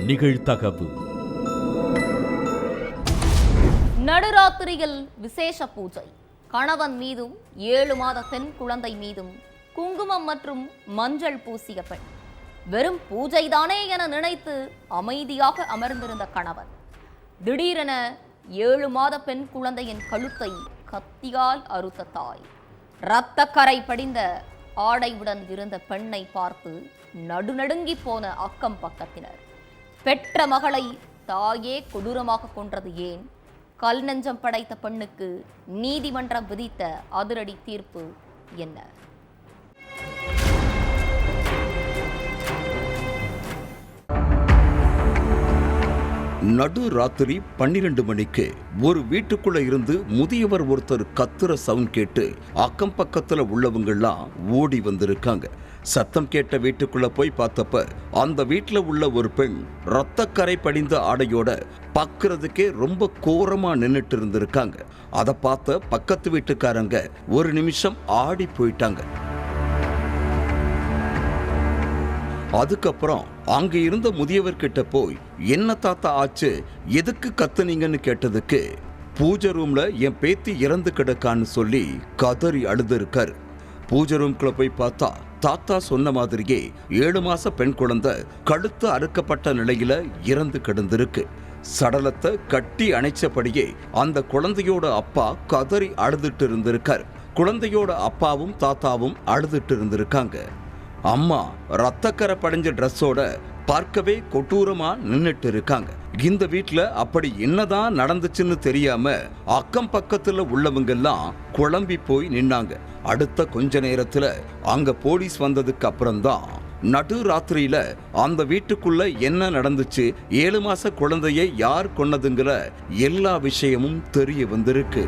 நிகழ்தகவு. நடுராத்திரியில் விசேஷ பூஜை. கணவன் மீதும் 7 மாத பெண் குழந்தை மீதும் குங்குமம் மற்றும் மஞ்சள் பூசிய பெண். வெறும் பூஜைதானே என நினைத்து அமைதியாக அமர்ந்திருந்த கணவன் திடீரென 7 மாத பெண் குழந்தையின் கழுத்தை கத்தியால் அறுத்த தாய். இரத்தக்கரை படிந்த ஆடையுடன் இருந்த பெண்ணை பார்த்து நடுநடுங்கி போன அக்கம் பக்கத்தினர். பெற்ற மகளை தாயே கொடூரமாக கொன்றது ஏன்? கல் நெஞ்சம் படைத்த பெண்ணுக்கு நீதிமன்றம் விதித்த அதிரடி தீர்ப்பு என்ன? நடு ராத்திரி 12 மணிக்கு ஒரு வீட்டுக்குள்ள இருந்து முதியவர் ஒருத்தர் கத்துற சவுண்ட் கேட்டு அக்கம் பக்கத்துல உள்ளவங்கெல்லாம் ஓடி வந்திருக்காங்க. சத்தம் கேட்ட வீட்டுக்குள்ள போய் பார்த்தப்ப அந்த வீட்டுல உள்ள ஒரு பெண் இரத்தக்கரை படிந்த ஆடையோட பார்க்கறதுக்கே ரொம்ப கோரமா நின்னுட்டு இருந்திருக்காங்க. அதை பார்த்த பக்கத்து வீட்டுக்காரங்க ஒரு நிமிஷம் ஆடி போயிட்டாங்க. அதுக்கப்புறம் அங்க இருந்த முதியவர்கிட்ட போய் என்ன தாத்தா ஆச்சு, எதுக்கு கத்துனீங்கன்னு கேட்டதுக்கு பூஜை ரூம்ல என் பேத்தி இறந்து கிடக்கான்னு சொல்லி கதறி அழுதுருக்காரு. பூஜை ரூம்குள்ள போய் பார்த்தா தாத்தா சொன்ன மாதிரியே 7 மாச பெண் குழந்தை கழுத்து அறுக்கப்பட்ட நிலையில இறந்து கிடந்திருக்கு. சடலத்தை கட்டி அணைச்சபடியே அந்த குழந்தையோட அப்பா கதறி அழுதுட்டு இருந்திருக்கார். குழந்தையோட அப்பாவும் தாத்தாவும் அழுதுட்டு இருந்திருக்காங்க. அம்மா ரத்தக்கரை படைஞ்ச ட்ரெஸ்ஸோட பார்க்கவே கொடூரமா நின்னுட்டு இருக்காங்க. இந்த வீட்டுல அப்படி என்னதான் நடந்துச்சுன்னு தெரியாம அக்கம் பக்கத்துல உள்ளவங்க எல்லாம் குழம்பி போய் நின்னாங்க. அடுத்த கொஞ்ச நேரத்துல அங்க போலீஸ் வந்ததுக்கு அப்புறம்தான் நடு ராத்திரியில அந்த வீட்டுக்குள்ள என்ன நடந்துச்சு, 7 மாச குழந்தையை யார் கொன்னதுங்கிற எல்லா விஷயமும் தெரிய வந்திருக்கு.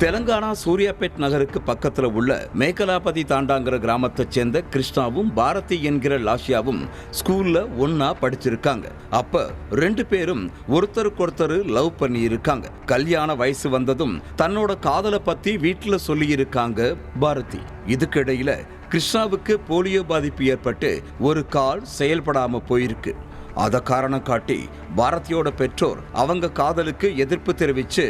தெலங்கானா சூர்யாபேட் நகருக்கு பக்கத்துல உள்ள மேகலாபதி தாண்டாங்கிற கிராமத்தை சேர்ந்த கிருஷ்ணாவும் பாரதி என்கிற லாஷியாவும் ஸ்கூல்ல ஒன்னா படிச்சிருக்காங்க. அப்ப 2 பேரும் ஒருத்தருக்கொருத்தர் லவ் பண்ணி இருக்காங்க. கல்யாண வயசு வந்ததும் தன்னோட காதலை பத்தி வீட்டுல சொல்லி இருக்காங்க பாரதி. இதுக்கிடையில கிருஷ்ணாவுக்கு போலியோ பாதிப்பு ஏற்பட்டு ஒரு கால் செயல்படாம போயிருக்கு. அத காரணம் காட்டி பாரதியோட பெற்றோர் அவங்க காதலுக்கு எதிர்ப்பு தெரிவிச்சு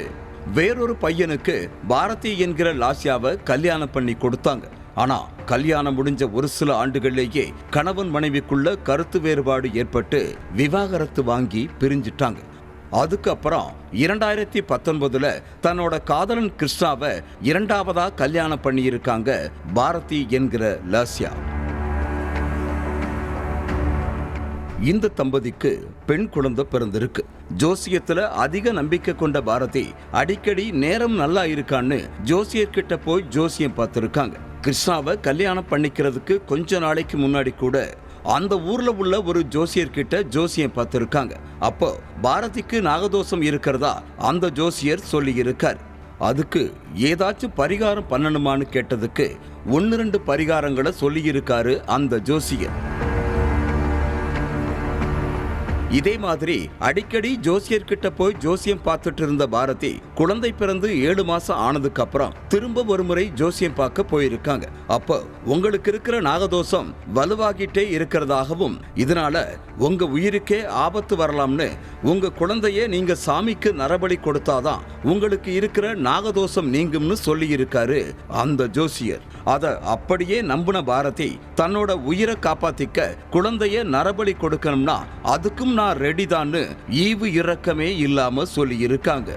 வேறொரு பையனுக்கு பாரதி என்கிற லாஷியாவை கல்யாணம் பண்ணி கொடுத்தாங்க. ஆனா கல்யாணம் முடிஞ்ச ஒரு சில ஆண்டுகளிலேயே கணவன் மனைவிக்குள்ள கருத்து வேறுபாடு ஏற்பட்டு விவாகரத்து வாங்கி பிரிஞ்சிட்டாங்க. அதுக்கப்புறம் 2019 தன்னோட காதலன் கிருஷ்ணாவை 2ஆவதா கல்யாணம் பண்ணி இருக்காங்க பாரதி என்கிற லாஷியா. இந்த தம்பதிக்கு பெண் குழந்தை பிறந்திருக்கு. ஜோசியத்துல அதிக நம்பிக்கை கொண்ட பாரதி அடிக்கடி நேரம் நல்லா இருக்கான்னு ஜோசியர்கிட்ட போய் ஜோசியம் பார்த்திருக்காங்க. கிருஷ்ணாவை கல்யாணம் பண்ணிக்கிறதுக்கு கொஞ்ச நாளைக்கு முன்னாடி கூட அந்த ஊர்ல உள்ள ஒரு ஜோசியர்கிட்ட ஜோசியம் பார்த்திருக்காங்க. அப்போ பாரதிக்கு நாகதோஷம் இருக்கிறதா அந்த ஜோசியர் சொல்லி இருக்கார். அதுக்கு ஏதாச்சும் பரிகாரம் பண்ணணுமான்னு கேட்டதுக்கு 1-2 பரிகாரங்களை சொல்லி இருக்காரு அந்த ஜோசியர். இதே மாதிரி அடிக்கடி ஜோசியர்கிட்ட போய் ஜோசியம் பார்த்துட்டு இருந்த பாரதி குழந்தை பிறந்து 7 மாசம் ஆனதுக்கு அப்புறம் திரும்ப ஒரு முறை ஜோசியம் பார்க்க போயிருக்காங்க. அப்போ உங்களுக்கு இருக்கிற நாகதோஷம் வலுவாகிட்டே இருக்கிறதாகவும் இதனால உங்க உயிருக்கே ஆபத்து வரலாம்னு உங்க குழந்தைய நீங்க சாமிக்கு நரபலி கொடுத்தாதான் உங்களுக்கு இருக்கிற நாகதோஷம் நீங்கும்னு சொல்லி இருக்காரு அந்த ஜோசியர். அத அப்படியே நம்பின பாரதி தன்னோட உயிரை காப்பாத்திக்க குழந்தைய நரபலி கொடுக்கணும்னா அதுக்கும் நான் ரெடிதான்னு ஈவு இரக்கமே இல்லாம சொல்லி இருக்காங்க.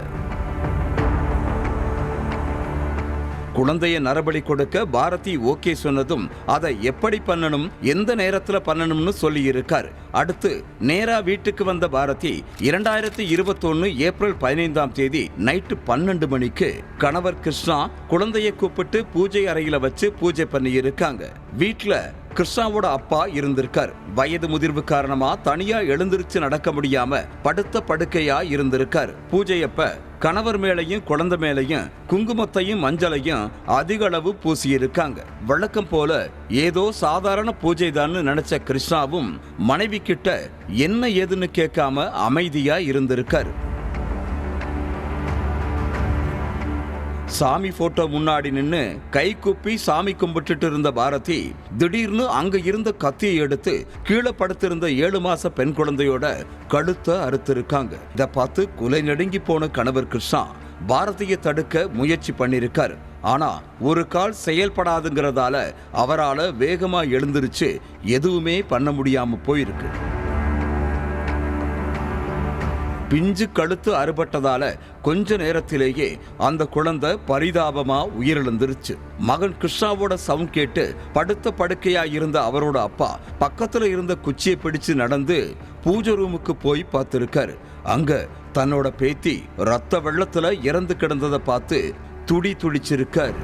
குழந்தைய நரபலி கொடுக்க பாரதி ஓகே சொன்னதும் அதை எப்படி பண்ணணும், எந்த நேரத்துல பண்ணணும்னு சொல்லி இருக்காரு. அடுத்து நேரா வீட்டுக்கு வந்த பாரதி 2021 ஏப்ரல் 15ஆம் தேதி நைட்டு 12 மணிக்கு கணவர் கிருஷ்ணா குழந்தைய கூப்பிட்டு பூஜை அறையில வச்சு பூஜை பண்ணி இருக்காங்க. வீட்டுல கிருஷ்ணாவோட அப்பா இருந்திருக்கார். வயது முதிர்வு காரணமா தனியா எழுந்திருச்சு நடக்க முடியாம படுத்த படுக்கையா இருந்திருக்கார். பூஜையப்ப கணவர் மேலையும் குழந்தை மேலையும் குங்குமத்தையும் மஞ்சளையும் அதிக அளவு பூசியிருக்காங்க. வழக்கம் போல ஏதோ சாதாரண பூஜை தான் நினைச்ச கிருஷ்ணாவும் மனைவி கிட்ட என்ன ஏதுன்னு கேட்காம அமைதியா இருந்திருக்காரு. சாமி போட்டோ முன்னாடி நின்னு கை குப்பி சாமி கும்பிட்டுட்டு இருந்த பாரதி திடீர்னு அங்க இருந்த கத்தியை எடுத்து கீழே படுத்திருந்த 7 மாச பெண் குழந்தையோட கழுத்தை அறுத்திருக்காங்க. இதை பார்த்து குலை நடுங்கி போன கணவர் கிருஷ்ணா பாரதியை தடுக்க முயற்சி பண்ணிருக்காரு. ஆனா ஒரு கால் செயல்படாதுங்கிறதால அவரால் வேகமா எழுந்திருச்சு எதுவுமே பண்ண முடியாம போயிருக்கு. பிஞ்சு கழுத்து அறுபட்டதால கொஞ்ச நேரத்திலேயே அந்த குழந்தை பரிதாபமா உயிரிழந்துருச்சு. மகன் கிருஷ்ணாவோட சவுண்ட் கேட்டு படுத்த படுக்கையா இருந்த அவரோட அப்பா பக்கத்துல இருந்த குச்சியை பிடிச்சு நடந்து பூஜை ரூமுக்கு போய் பார்த்திருக்காரு. அங்க தன்னோட பேத்தி ரத்த வெள்ளத்துல இறந்து கிடந்ததை பார்த்து துடிச்சிருக்காரு.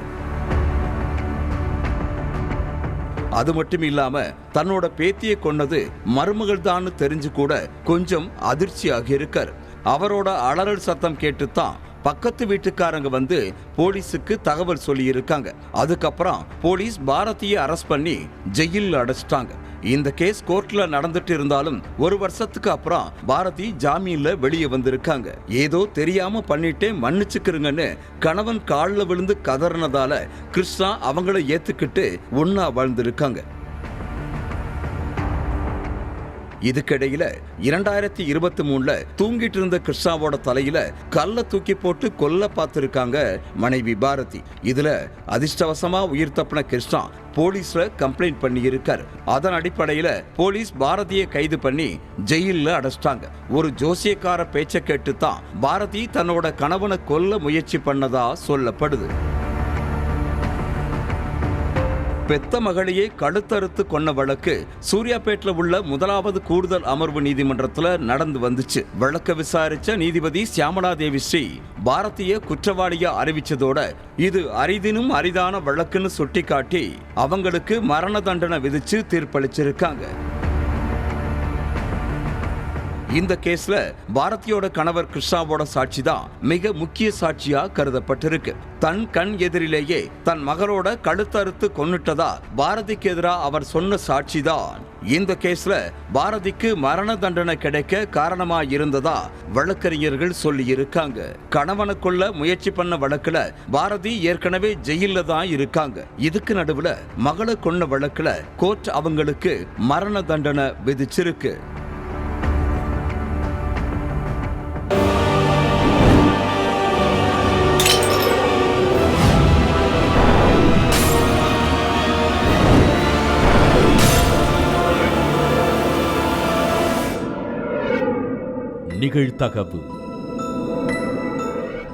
அது மட்டும் இல்லாம தன்னோட பேத்தியை கொன்னது மருமகள் தான் தெரிஞ்சு கூட கொஞ்சம் அதிர்ச்சியாகி இருக்கார். அவரோட அலறல் சத்தம் கேட்டுத்தான் பக்கத்து வீட்டுக்காரங்க வந்து போலீஸுக்கு தகவல் சொல்லி இருக்காங்க. அதுக்கப்புறம் போலீஸ் பாரதியை அரெஸ்ட் பண்ணி ஜெயிலில் அடைச்சிட்டாங்க. இந்த கேஸ் கோர்ட்ல நடந்துட்டு இருந்தாலும் 1 வருஷத்துக்கு அப்புறம் பாரதி ஜாமீன்ல வெளியே வந்திருக்காங்க. ஏதோ தெரியாம பண்ணிட்டே மன்னிச்சுக்கிறங்கன்னு கணவன் காலில் விழுந்து கதறினதால கிருஷ்ணா அவங்கள ஏத்துக்கிட்டு ஒன்னா வாழ்ந்திருக்காங்க. இதுக்கிடையில 2023 தூங்கிட்டு இருந்த கிருஷ்ணாவோட தலையில கல்ல தூக்கி போட்டு கொல்ல பார்த்திருக்காங்க மனைவி பாரதி. இதுல அதிர்ஷ்டவசமா உயிர் தப்பின கிருஷ்ணா போலீஸ்ல கம்ப்ளைண்ட் பண்ணி இருக்காரு. அதன் அடிப்படையில போலீஸ் பாரதியை கைது பண்ணி ஜெயில அடைச்சிட்டாங்க. ஒரு ஜோசியக்கார பேச்சை கேட்டுத்தான் பாரதி தன்னோட கணவனை கொல்ல முயற்சி பண்ணதா சொல்லப்படுது. பெத்த மகளையே கழுத்தறுத்து கொன்ன வழக்கு சூர்யாபேட்டில் உள்ள 1வது கூடுதல் அமர்வு நீதிமன்றத்தில் நடந்து வந்துச்சு. வழக்க விசாரிச்ச நீதிபதி சியாமலா தேவி ஸ்ரீ பாரதிய குற்றவாளியா அறிவிச்சதோட இது அரிதினும் அரிதான வழக்குன்னு சுட்டிக்காட்டி அவங்களுக்கு மரண தண்டனை விதிச்சு தீர்ப்பளிச்சிருக்காங்க. இந்த கேஸ்ல பாரதியோட கணவர் கிருஷ்ணாவோட சாட்சி தான் மிக முக்கிய சாட்சியா கருதப்பட்டிருக்கு. தன் கண் எதிரிலேயே தன் மகளோட கழுத்தறுத்து கொன்னுட்டதா பாரதிக்கு எதிராக அவர் சொன்ன சாட்சி தான் இந்த கேஸ்ல பாரதிக்கு மரண தண்டனை கிடைக்க காரணமா இருந்ததா வழக்கறிஞர்கள் சொல்லி இருக்காங்க. கணவனை கொல்ல முயற்சி பண்ண வழக்குல பாரதி ஏற்கனவே ஜெயில தான் இருக்காங்க. இதுக்கு நடுவுல மகளை கொன்ன வழக்குல கோர்ட் அவங்களுக்கு மரண தண்டனை விதிச்சிருக்கு. நிகழ்தகவு